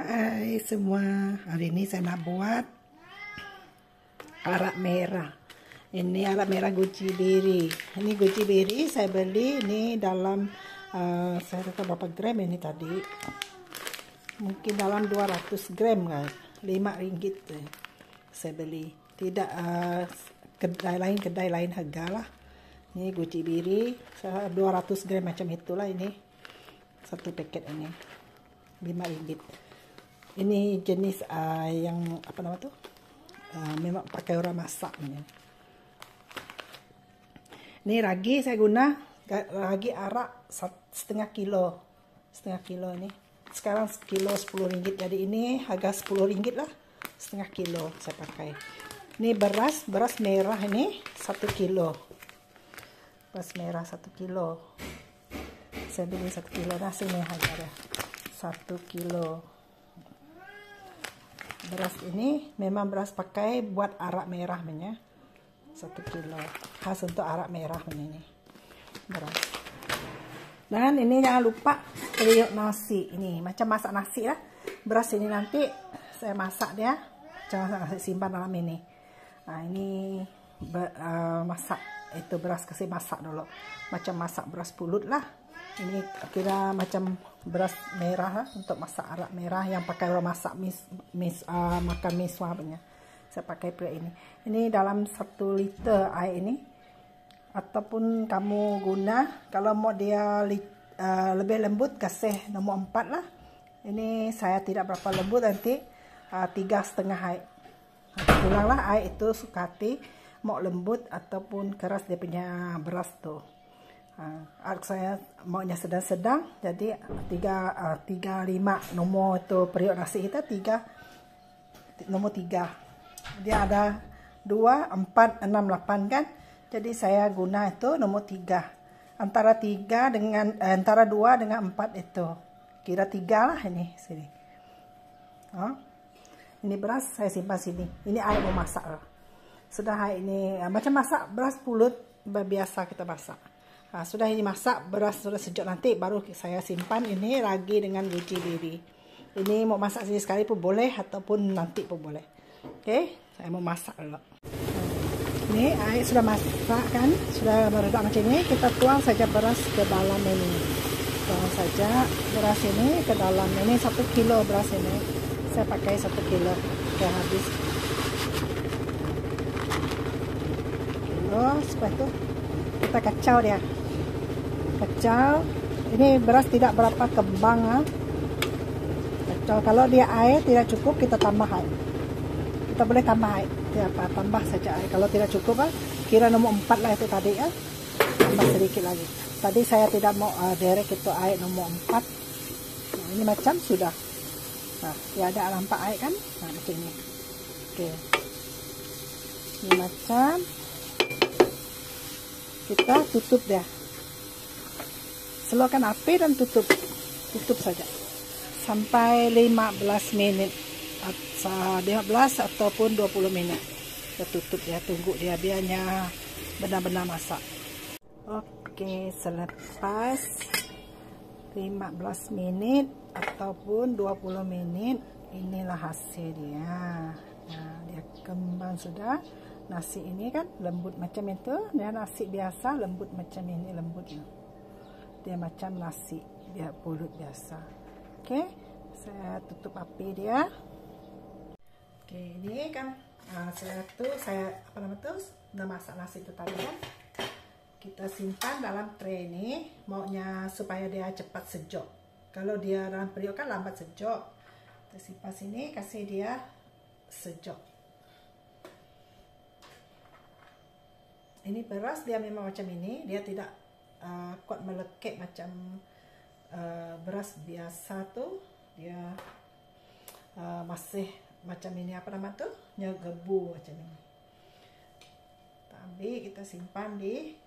Hai semua, hari ini saya nak buat arak merah. Ini arak merah guci beri. Ini guci beri saya beli ini dalam saya rasa berapa gram ini tadi? Mungkin dalam 200 gram kan, RM5 saya beli. Tidak kedai lain harga lah. Ini guci beri 200 gram macam itulah ini. Satu paket ini RM5. Ini jenis yang apa nama tuh? Memang pakai orang masak ini. Ini ragi saya guna ragi arak setengah kilo ini. Sekarang kilo RM10, jadi ini harga RM10 lah, setengah kilo saya pakai. Ini beras merah ini 1 kilo. Beras merah 1 kilo. Saya beli 1 kilo nasi nih harganya 1 kilo. Beras ini memang beras pakai buat arak merah punya 1 kilo, khas untuk arak merah punya ini beras. Dan ini jangan lupa periuk nasi, ini macam masak nasi lah. Beras ini nanti saya masak dia, jangan simpan dalam ini. Nah ini masak itu beras, kasih masak dulu macam masak beras pulut lah. Ini kira macam beras merah lah, untuk masak arak merah yang pakai orang masak makan miswa punya. Saya pakai pula ini. Ini dalam 1 liter air ini. Ataupun kamu guna kalau mau dia lebih lembut kasih nombor 4 lah. Ini saya tidak berapa lembut, nanti 3,5 air. Ulanglah air itu suka hati mau lembut ataupun keras dia punya beras tuh. Saya maunya sedang-sedang, jadi 3,5 nomor itu periuk nasi kita nomor 3. Dia ada 2, 4, 6, 8 kan. Jadi saya guna itu nomor 3. Antara 2 dengan 4 itu. Kira 3 lah ini sini. Ini beras saya simpan sini. Ini air mau masak lah. Sudah ini macam masak beras pulut biasa kita masak. Sudah ini masak, beras sudah sejuk, nanti baru saya simpan ini ragi dengan guci beri. Ini mau masak sini sekali pun boleh, ataupun nanti pun boleh. Oke, saya mau masak dulu. Ini air sudah masak kan, sudah meredak macam ini. Kita tuang saja beras ke dalam ini. Tuang saja beras ini ke dalam ini. 1 kilo beras ini. Saya pakai 1 kilo. Oke, habis. 1 kilo, setelah itu kita kacau dia. Kacau. Ini beras tidak berapa kembang. Kacau. Kalau dia air tidak cukup, kita tambah air. Kita boleh tambah air. Tambah saja air. Kalau tidak cukup, kira nomor 4 lah itu tadi ya. Tambah sedikit lagi. Tadi saya tidak mau derek itu air nomor 4. Nah, ini macam sudah. Nah, dia ada nampak air kan? Nah, macam ini. Oke. Ini macam kita tutup dia. Slowkan api dan tutup saja sampai 15 menit, 15 ataupun 20 menit. Kita tutup ya, tunggu dia biarnya benar-benar masak. Oke, selepas 15 menit ataupun 20 menit, inilah hasil dia. Nah, dia kembang sudah. Nasi ini kan lembut macam itu, dia nasi biasa lembut macam ini lembutnya. Dia macam nasi dia pulut biasa. Oke, saya tutup api dia. Oke, ini kan saya apa nama tuh, udah masak nasi itu tadi kan. Kita simpan dalam tray ini, maunya supaya dia cepat sejuk. Kalau dia dalam periuk kan lambat sejuk. Kita simpan sini, kasih dia sejuk. Ini beras dia memang macam ini, dia tidak kuat melekek macam beras biasa tuh. Dia masih macam ini, apa nama tuh, nyegebu macam ini. Tapi kita simpan di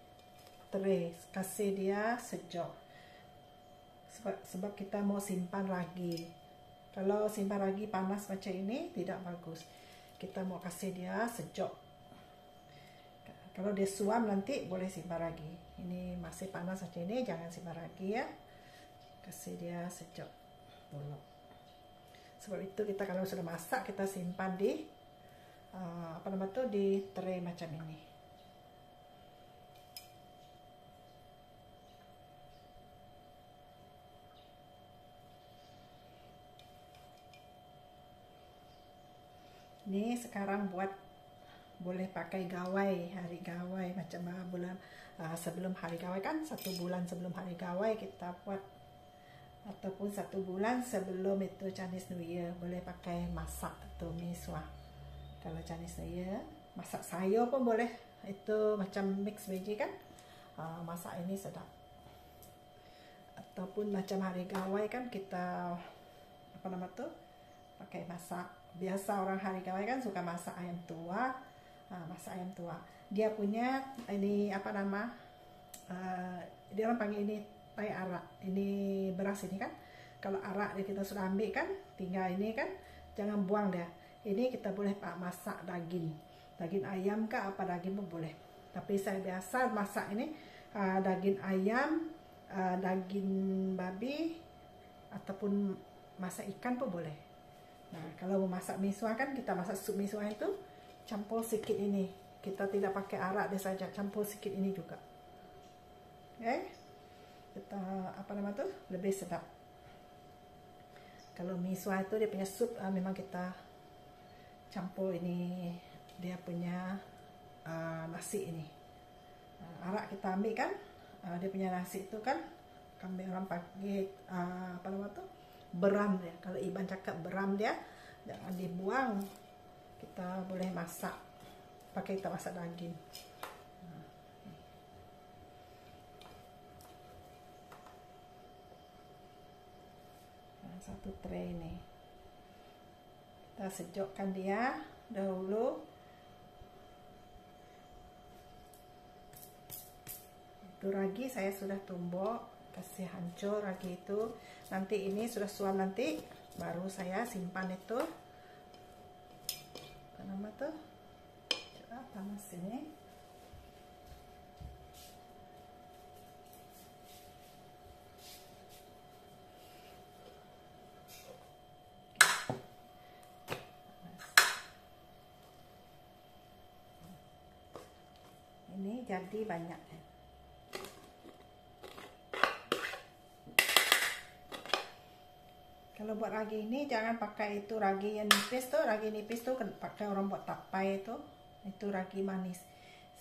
tray, kasih dia sejuk. Sebab kita mau simpan lagi. Kalau simpan lagi panas macam ini tidak bagus. Kita mau kasih dia sejuk. Kalau dia suam nanti boleh simpan lagi. Ini masih panas macam ini, jangan simpan lagi ya. Kasih dia sejuk dulu. Sebab itu kita kalau sudah masak kita simpan di di tray macam ini. Ini sekarang boleh pakai gawai, hari gawai macam bulan sebelum hari gawai kan, 1 bulan sebelum hari gawai kita buat, ataupun 1 bulan sebelum itu Chinese New Year boleh pakai masak atau miswa. Kalau Chinese New Year masak sayur pun boleh, itu macam mix veggie kan, masak ini sedap. Ataupun macam hari gawai kan kita pakai masak. Biasa orang hari gawai kan suka masak ayam tua, masak ayam tua. Dia punya ini dia orang panggil ini tai arak. Ini beras ini kan. Kalau arak kita sudah ambil kan, tinggal ini kan, jangan buang dia. Ini kita boleh masak daging ayam kah, apa daging pun boleh. Tapi saya biasa masak ini daging ayam, daging babi, ataupun masak ikan pun boleh. Nah, kalau mau masak miswa kan, kita masak sup miswa itu campur sedikit ini. Kita tidak pakai arak dia saja, campur sedikit ini juga. Oke. Kita lebih sedap. Kalau miswa itu dia punya sup memang kita campur ini dia punya nasi ini. Arak kita ambil kan, dia punya nasi itu kan, kami orang pakai beram dia. Kalau Iban cakap beram dia jangan dibuang, kita boleh masak, kita masak daging. Satu tray ini kita sejukkan dia dahulu. Itu ragi saya sudah tumbuk, kasih hancur ragi itu. Nanti ini sudah suam, nanti baru saya simpan itu panas ini. Ini jadi banyak. Kalau buat ragi ini jangan pakai itu ragi yang nipis tuh, pakai orang buat tapai itu ragi manis.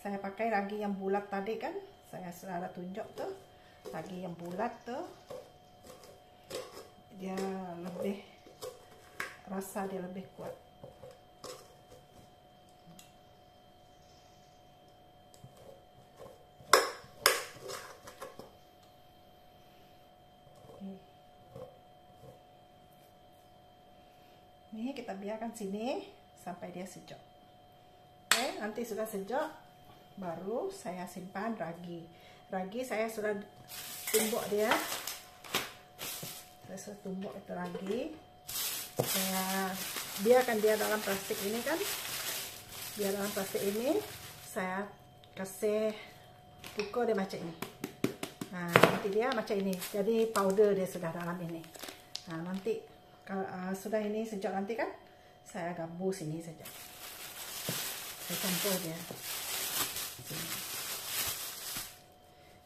Saya pakai ragi yang bulat tadi kan, saya sudah ada tunjuk tuh, ragi yang bulat tuh, dia lebih rasa dia lebih kuat. Ini kita biarkan sini sampai dia sejuk. Oke, nanti sudah sejuk baru saya simpan ragi. Ragi saya sudah tumbuk dia. Saya sudah tumbuk itu ragi. Saya biarkan dia dalam plastik ini kan. Biar dalam plastik ini saya kasih pukul dia macam ini. Nah, nanti dia macam ini. Jadi powder dia sudah dalam ini. Nah, nanti kalau sudah ini sejuk nanti kan, saya gabung sini saja. Saya campur dia.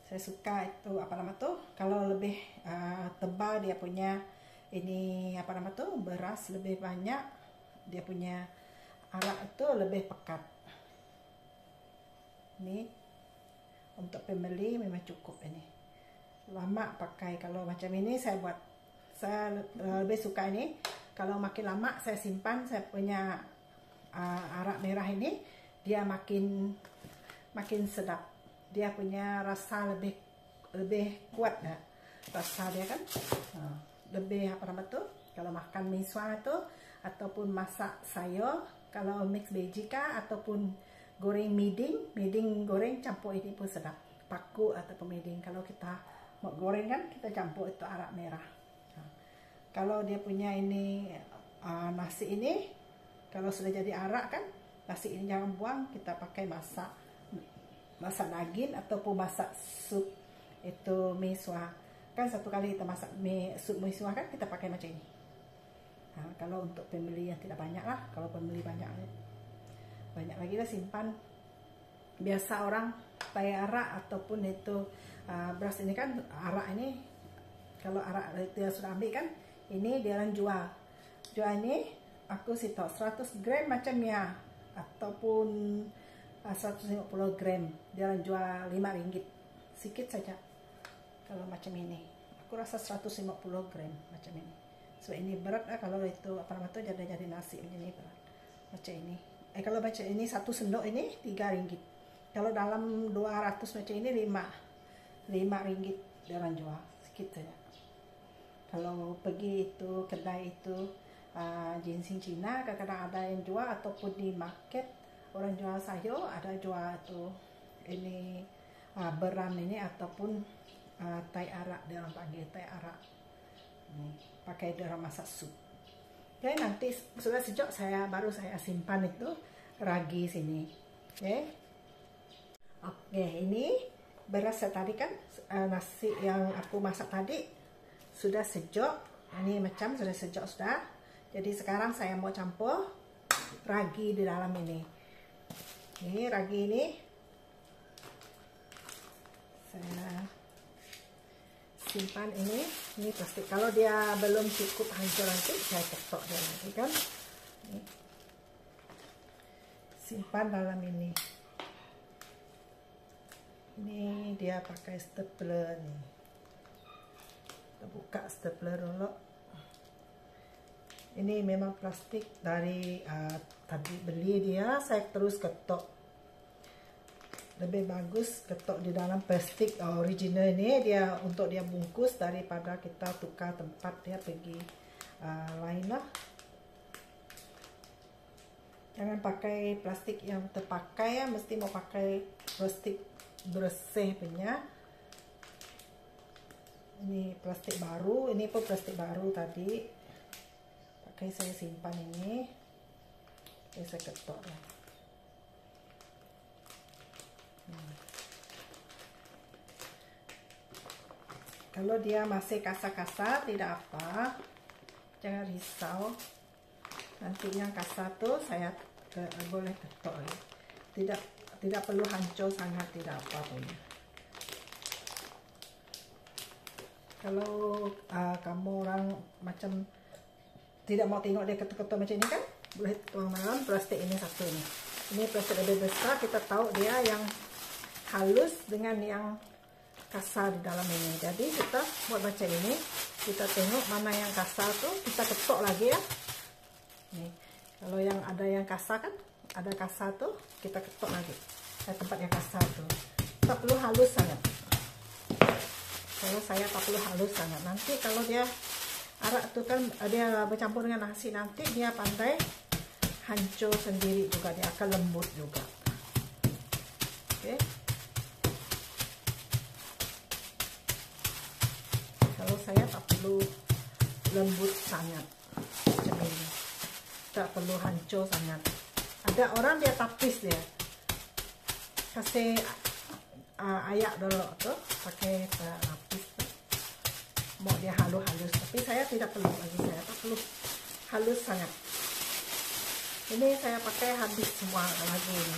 Saya suka itu kalau lebih tebal dia punya ini beras lebih banyak, dia punya arak itu lebih pekat. Ini untuk pembeli memang cukup ini. Lama pakai, kalau macam ini saya lebih suka ini. Kalau makin lama saya simpan, saya punya arak merah ini dia makin sedap. Dia punya rasa lebih kuat ya. Rasa dia kan lebih kalau makan miswa itu ataupun masak sayur, kalau mix veggie ataupun goreng miding goreng campur ini pun sedap. Paku ataupun miding, kalau kita mau goreng kan kita campur itu arak merah. Kalau dia punya ini nasi ini, kalau sudah jadi arak kan, nasi ini jangan buang, kita pakai masak daging ataupun masak sup itu miswa. Kan satu kali kita masak sup miswa kan, kita pakai macam ini. Nah, kalau untuk pembeli yang tidak banyak lah, kalau pembeli banyak lagi lah simpan. Biasa orang tai arak ataupun itu beras ini kan, arak ini kalau arak itu yang sudah ambil kan, ini dia orang jual ini aku sitok 100 gram macam ya, ataupun 150 gram dia orang jual 5 ringgit, sedikit saja. Kalau macam ini aku rasa 150 gram macam ini. So ini berat kalau itu apa namanya tuh jadi nasi ini berat. Macam ini. Kalau macam ini 1 sendok ini 3 ringgit. Kalau dalam 200 macam ini 5 ringgit dia orang jual, sedikit saja. Kalau pergi itu kedai itu ginseng Cina, kadang-kadang ada yang jual, ataupun di market orang jual sayur, ada jual tuh ini beram ini, ataupun tai arak, dia orang panggil tai arak. Pakai dia orang masak sup. Oke, nanti sudah sejak baru saya simpan itu ragi sini. Oke, ini beras tadi kan, nasi yang aku masak tadi sudah sejak. Ini macam sudah sejak sudah. Jadi sekarang saya mau campur ragi di dalam ini. Ini ragi ini saya simpan ini plastik. Kalau dia belum cukup hancur nanti saya ketok dia lagi kan. Ini. Simpan dalam ini. Ini dia pakai stapler nih. Kita buka stapler dulu. Ini memang plastik dari tadi beli dia, saya terus ketok. Lebih bagus ketok di dalam plastik original ini, dia untuk dia bungkus daripada kita tukar tempat dia pergi lain lah. Jangan pakai plastik yang terpakai ya, mesti mau pakai plastik bersih punya. Ini plastik baru, ini pun plastik baru tadi. Oke, saya simpan ini. Oke, saya ketok ya. Kalau dia masih kasar-kasar tidak apa, jangan risau. Nanti yang kasar tuh saya boleh ketok ya. Tidak perlu hancur sangat, tidak apa punya. Kalau kamu orang macam tidak mau tengok dia ketuk-ketuk macam ini kan, boleh tuang dalam plastik ini satu ini. Ini plastik lebih besar, kita tahu dia yang halus dengan yang kasar di dalam ini. Jadi kita buat macam ini, kita tengok mana yang kasar tuh, kita ketok lagi ya. Nih, kalau yang ada yang kasar kan, ada kasar tuh, kita ketok lagi. Tempat yang kasar tuh, tak perlu halus sangat. Kalau saya tak perlu halus sangat. Nanti kalau dia arak itu kan dia bercampur dengan nasi, nanti dia pandai hancur sendiri juga, dia akan lembut juga. Oke. Kalau saya tak perlu lembut sangat macam ini, tak perlu hancur sangat. Ada orang dia tapis, dia kasih ayak dulu tuh pakai lapis tuh. Mau dia halus-halus, tapi saya tidak perlu lagi, saya tak perlu halus sangat. Ini saya pakai habis semua lagi ini.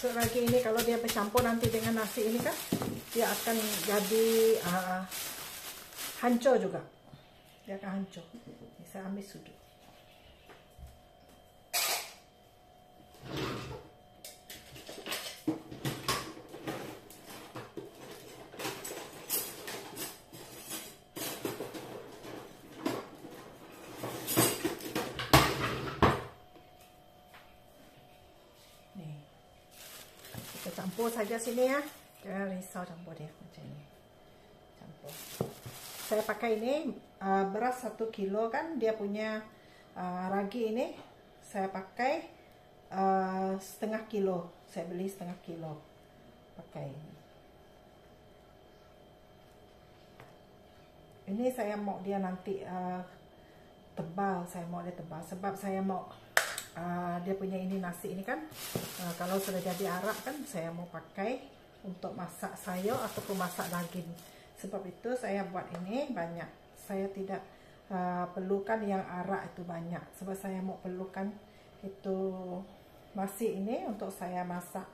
So, lagi ini kalau dia bercampur nanti dengan nasi ini kan, dia akan jadi hancur juga. Dia akan hancur. Ini saya ambil sudut. Campur saja sini ya, jangan risau campur dia macam ini. Campur. Saya pakai ini beras 1 kilo kan, dia punya ragi ini saya pakai setengah kilo. Saya beli setengah kilo pakai ini. Ini saya mau dia nanti tebal, saya mau dia tebal sebab saya mau dia punya ini nasi ini kan, kalau sudah jadi arak kan saya mau pakai untuk masak sayur ataupun masak daging. Sebab itu saya buat ini banyak. Saya tidak perlukan yang arak itu banyak, sebab saya mau perlukan itu nasi ini untuk saya masak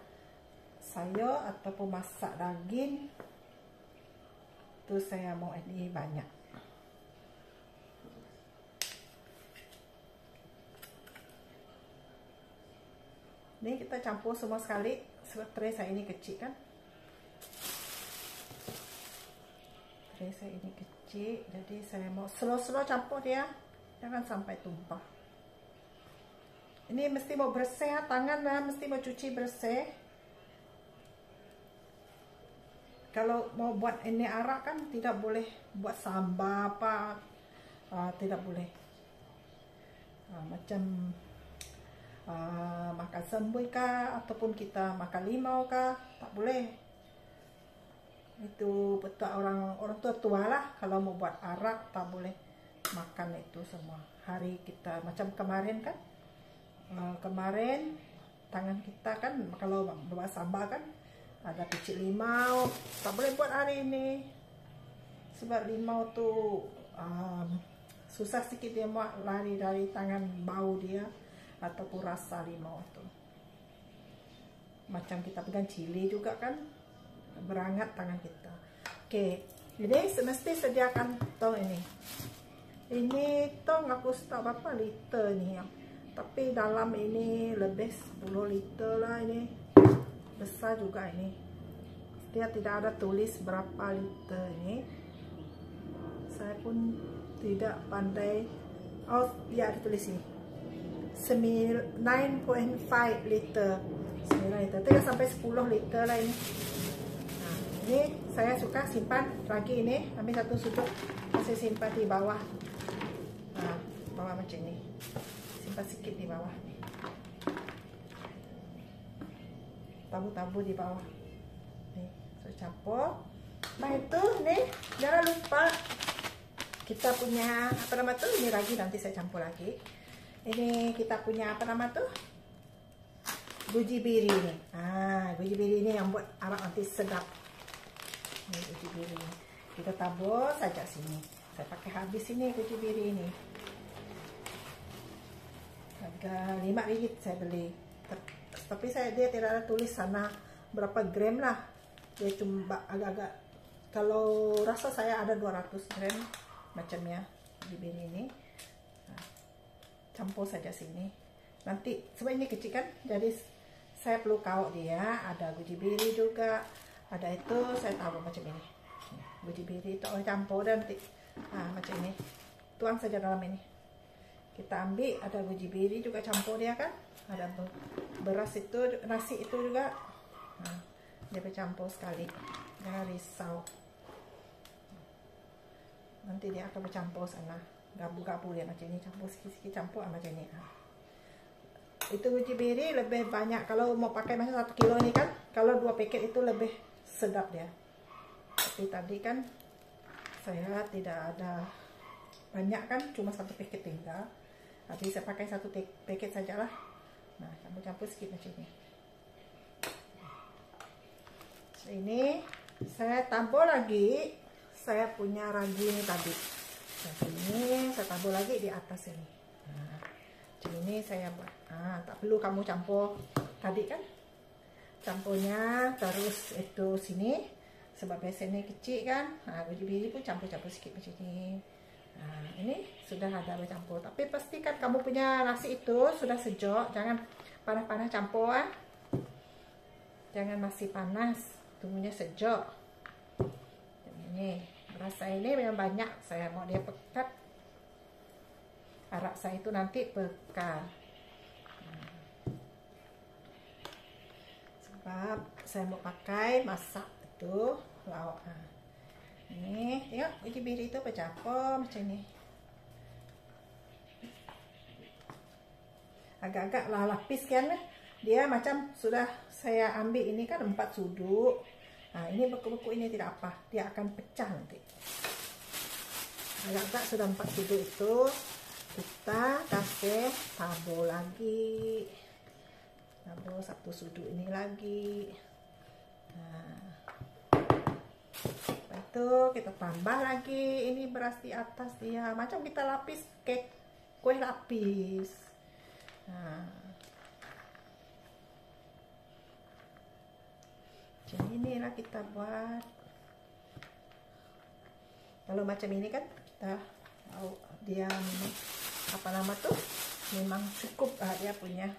sayur ataupun masak daging. Itu saya mau ini banyak. Ini kita campur semua sekali. Sebab tray saya ini kecil kan. Tray saya ini kecil, jadi saya mau slow-slow campur dia, jangan sampai tumpah. Ini mesti mau bersih tangan lah, mesti mau cuci bersih. Kalau mau buat ini arak kan tidak boleh buat sambal apa, tidak boleh. Macam makan sembui kah ataupun kita makan limau kah, tak boleh. Itu betul orang tua lah, kalau mau buat arak tak boleh makan itu semua. Hari kita macam kemarin kan, kemarin tangan kita kan kalau buat sambal kan ada picit limau, tak boleh buat hari ini. Sebab limau tuh susah sedikit dia mau lari dari tangan bau dia ataupun rasa limau itu. Macam kita pegang cili juga kan, berangat tangan kita. Oke, jadi semesti sediakan tong ini. Ini tong aku tak berapa liter nih ya, tapi dalam ini lebih 10 liter lah ini. Besar juga ini. Dia tidak ada tulis berapa liter ini. Saya pun tidak pandai. Oh, dia ada tulis ini. 9.5 liter. 9 liter. Tidak sampai 10 liter lah ini. Nah, ini saya suka simpan lagi ini. Ambil satu sudut, saya simpan di bawah. Nah, bawah macam ini. Simpan sedikit di bawah. Tabu-tabu di bawah. Nih, saya campur. Nah itu nih, jangan lupa kita punya apa nama tuh, ini lagi nanti saya campur lagi. Ini kita punya apa nama tuh, goji biri nih. Goji biri ini yang buat arak nanti sedap. Ini goji biri ini. Kita tabur saja sini. Saya pakai habis ini goji biri ini. Harga 5 ringgit saya beli. Tapi dia tidak ada tulis sana berapa gram lah. Dia cuma agak-agak, kalau rasa saya ada 200 gram macamnya goji biri ini. Campur saja sini. Nanti sebab ini kecil kan, jadi saya perlu kawak dia. Ada goji biri juga, ada itu saya taruh macam ini. Goji biri itu campur dan nanti macam ini. Tuang saja dalam ini. Kita ambil, ada goji biri juga campur dia kan. Ada beras itu, nasi itu juga. Dia bercampur sekali. Jangan risau. Nanti dia akan bercampur sana. Gabu-gabu dia macam ini, campur sikit-sikit, campur macam ini. Itu goji biri lebih banyak kalau mau pakai macam 1 kilo ini kan. Kalau 2 paket itu lebih sedap dia. Tapi tadi kan saya tidak ada banyak kan, cuma 1 paket tinggal. Tapi saya pakai 1 paket sajalah. Nah, campur-campur sikit macam ini. Ini saya tabur lagi. Saya punya ragi ini tadi. Nah, ini saya tabur lagi di atas ini. Nah, macam ini saya buat. Tak perlu kamu campur tadi kan. Campurnya terus itu sini. Sebab biasanya kecil kan. Goji biri pun campur-campur sikit macam ini. Nah, ini sudah ada bercampur. Tapi pastikan kamu punya nasi itu sudah sejuk. Jangan panas-panas campur. Jangan masih panas. Tunggunya sejuk. Ini. Rasa ini memang banyak, saya mau dia pekat. Arak saya itu nanti pekat. Sebab saya mau pakai masak itu lauk. Ini tengok goji biri itu bercampur macam ini. Agak-agak lah lapis kan. Dia macam sudah saya ambil ini kan 4 sudut. Nah, ini beku-beku ini tidak apa, dia akan pecah nanti. Agak-agak sudah 4 sudut itu, kita kasih tabur lagi. Tabur 1 sudut ini lagi. Nah, itu kita tambah lagi ini beras di atas dia, macam kita lapis kue lapis. Nah, jadi inilah kita buat. Kalau macam ini kan kita tahu dia memang apa nama tuh, memang cukup dia punya.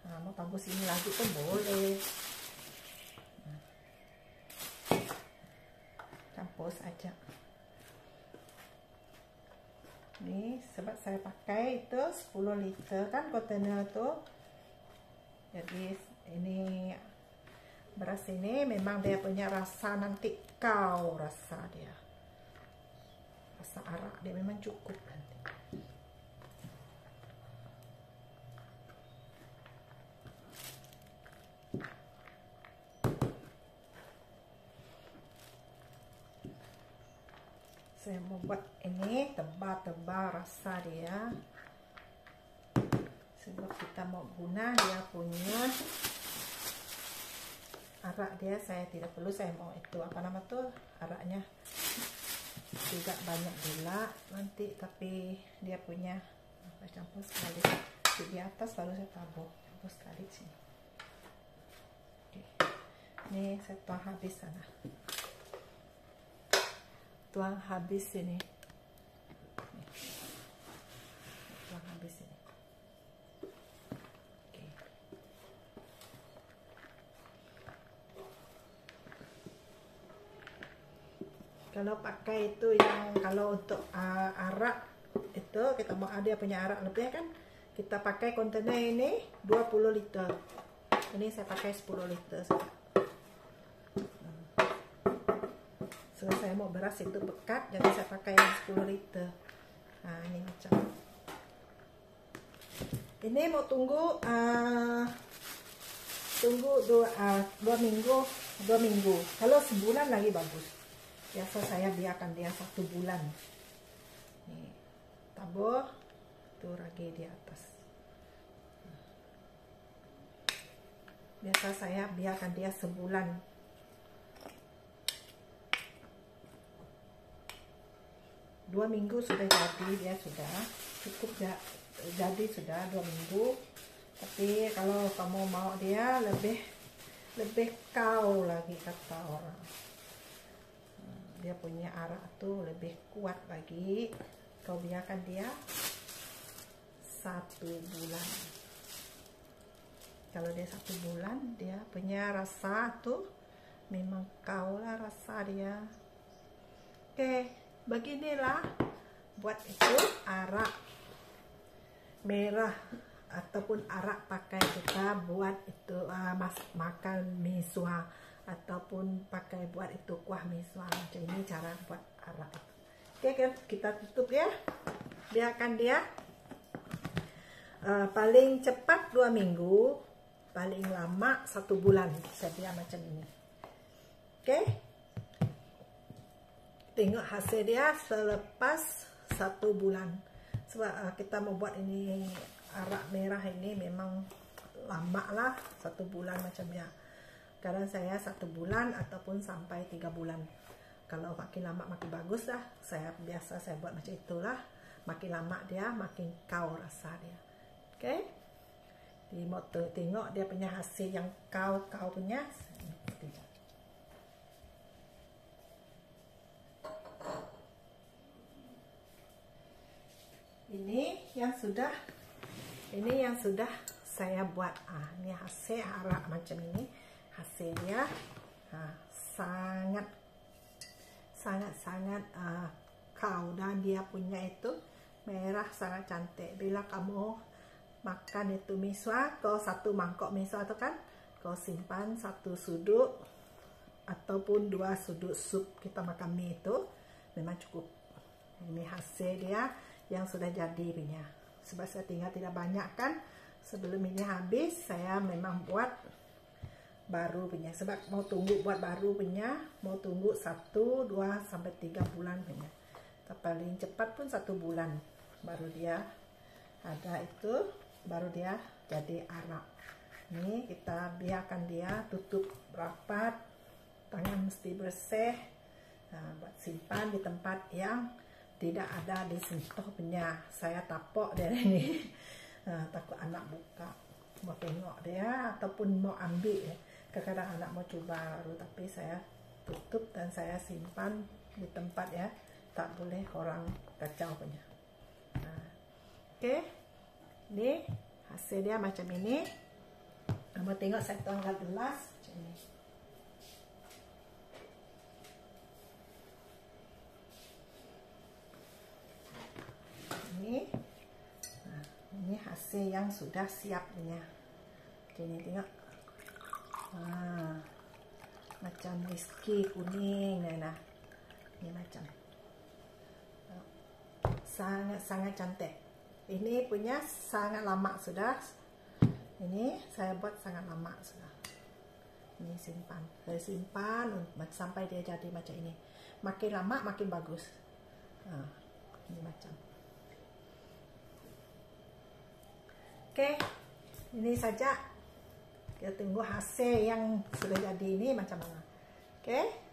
Nah, mau tambah sini lagi pun boleh. Campur saja. Ini sebab saya pakai itu 10 liter kan kontainer tuh. Jadi ini beras ini memang dia punya rasa nanti kau rasa dia. Rasa arak dia memang cukup nanti. Saya mau buat ini tebal-tebal rasa dia, sebab kita mau guna dia punya arak dia. Saya tidak perlu, saya mau itu apa nama tuh, araknya tidak banyak gula nanti, tapi dia punya campur sekali di atas, lalu saya tabur campur sekali sini. Oke. Ini saya tuang habis sana, tuang habis ini, tuang habis ini. Oke. Kalau pakai itu yang kalau untuk arak itu kita mau ada punya arak lebih kan, kita pakai kontainer ini 20 liter. Ini saya pakai 10 liter saja. So, saya mau beras itu pekat, jadi saya pakai yang 10 liter. Nah, ini macam ini mau tunggu tunggu 2 minggu. Kalau sebulan lagi bagus. Biasa saya biarkan dia 1 bulan. Nih, tabur tuh lagi di atas. Biasa saya biarkan dia sebulan. Dua minggu sudah jadi, dia sudah cukup ya, jadi sudah 2 minggu. Tapi kalau kamu mau dia lebih kau lagi kata orang, dia punya arak tuh lebih kuat lagi, kau biarkan dia 1 bulan. Kalau dia 1 bulan, dia punya rasa tuh memang kau lah rasa dia. Oke, beginilah buat itu arak merah ataupun arak pakai kita buat itu makan misua, ataupun pakai buat itu kuah misua. Macam ini cara buat arak. Oke, kita tutup ya, biarkan dia paling cepat 2 minggu, paling lama 1 bulan saya biar macam ini. Oke, tengok hasil dia selepas 1 bulan. Sebab kita mau buat ini arak merah ini memang lama lah, 1 bulan macamnya. Kadang saya 1 bulan ataupun sampai 3 bulan. Kalau makin lama makin bagus lah. Saya biasa saya buat macam itulah. Makin lama dia makin kau rasa dia. Oke. Di mau tengok dia punya hasil yang kau punya. Ini yang sudah saya buat. Ini hasil arak macam ini. Hasilnya sangat kau, dan dia punya itu merah sangat cantik. Bila kamu makan itu misua, kau 1 mangkok misua itu kan kau simpan 1 sudut ataupun 2 sudut sup kita makan mie itu memang cukup. Ini hasil dia yang sudah jadi punya. Sebab saya tinggal tidak banyak kan, sebelum ini habis saya memang buat baru punya. Sebab mau tunggu buat baru punya, mau tunggu 1, 2 sampai 3 bulan punya. Paling cepat pun 1 bulan baru dia ada itu, baru dia jadi arak. Ini kita biarkan dia tutup rapat tangan mesti bersih. Nah, buat simpan di tempat yang tidak ada disentuh punya. Saya tapok dari ini. Nah, takut anak buka, mau tengok dia ataupun mau ambil. Kadang-kadang anak mau coba baru, tapi saya tutup dan saya simpan di tempat ya, tak boleh orang kacau punya. Nah, oke, ini hasil dia macam ini. Kamu tengok saya tuangkan gelas macam ini. Nah, ini hasil yang sudah siap punya. Ini tengok. Nah, macam whisky kuning nah. Ini macam sangat cantik. Ini punya sangat lama sudah. Ini saya buat sangat lama sudah. Ini simpan. Saya simpan sampai dia jadi macam ini. Makin lama makin bagus. Nah, ini macam. Oke, ini saja. Kita tunggu hasil yang sudah jadi ini macam mana. Oke.